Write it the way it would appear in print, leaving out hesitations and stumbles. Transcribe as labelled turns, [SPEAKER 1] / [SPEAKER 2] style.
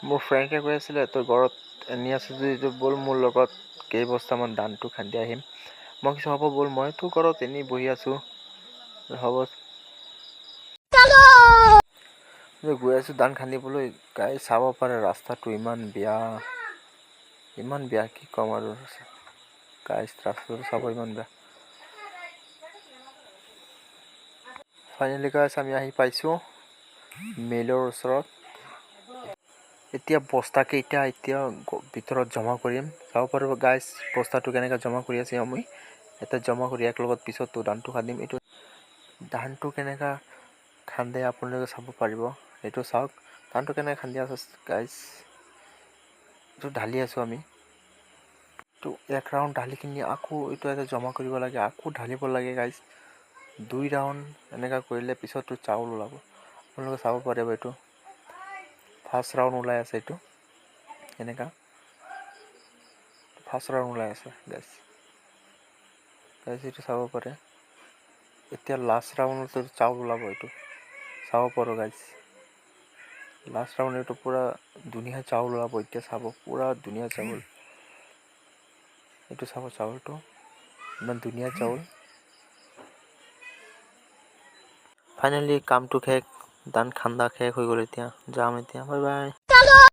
[SPEAKER 1] মোৰ ফ্ৰেণ্ডে কৈ আছিলে তোৰ ঘৰত এনে আছে যদি ব'ল মোৰ লগত কেইবস্তামান ধানটো খান্দি আহিম। মই কিছু হ'ব ব'ল, মইতো ঘৰত এনেই বহি আছোঁ। হ'ব গৈ আছোঁ ধান খান্দিবলৈ। গাই চাব পাৰে ৰাস্তাটো ইমান বেয়া কি ক'ম আৰু। গাই ৰাস্তাটো চাব ইমান বেয়া। ফাইনেলি গাইছ আমি আহি পাইছোঁ মিলৰ ওচৰত। এতিয়া বস্তা কেইটা এতিয়া ভিতৰত জমা কৰিম। চাব পাৰিব গাইছ বস্তাটো কেনেকৈ জমা কৰি আছে আমি। এতিয়া জমা কৰি এক লগত পিছততো ধানটো খান্দিম। এইটো ধানটো কেনেকৈ খান্দে আপোনালোকে চাব পাৰিব। এইটো চাওক ধানটো কেনেকৈ খান্দি আছে গাইছ। এইটো ঢালি আছোঁ আমি। এইটো এক ৰাউণ্ড ঢালি কিনি আকৌ এইটো এটা জমা কৰিব লাগে, আকৌ ঢালিব লাগে গাইছ। 2 ৰাউণ্ড এনেকুৱা কৰিলে পিছততো চাউল ওলাব। আপোনালোকে চাব পাৰিব এইটো ফাৰ্ষ্ট ৰাউণ্ড ওলাই আছে। এইটো এনেকুৱা ফাৰ্ষ্ট ৰাউণ্ড ওলাই আছে গাইছ। এইটো চাব পাৰে। এতিয়া লাষ্ট ৰাউণ্ডত চাউল ওলাব। এইটো চাব পাৰোঁ গাইছ। লাষ্ট ৰাউণ্ড এইটো পূৰা ধুনীয়া চাউল ওলাব। এতিয়া চাব পূৰা ধুনীয়া চাউল। এইটো চাব চাউলটো ইমান ধুনীয়া চাউল। ফাইনেলি কামটো শেষ, ধান খান্দা শেষ হৈ গ'ল। এতিয়া যাম এতিয়া, বাই বাই।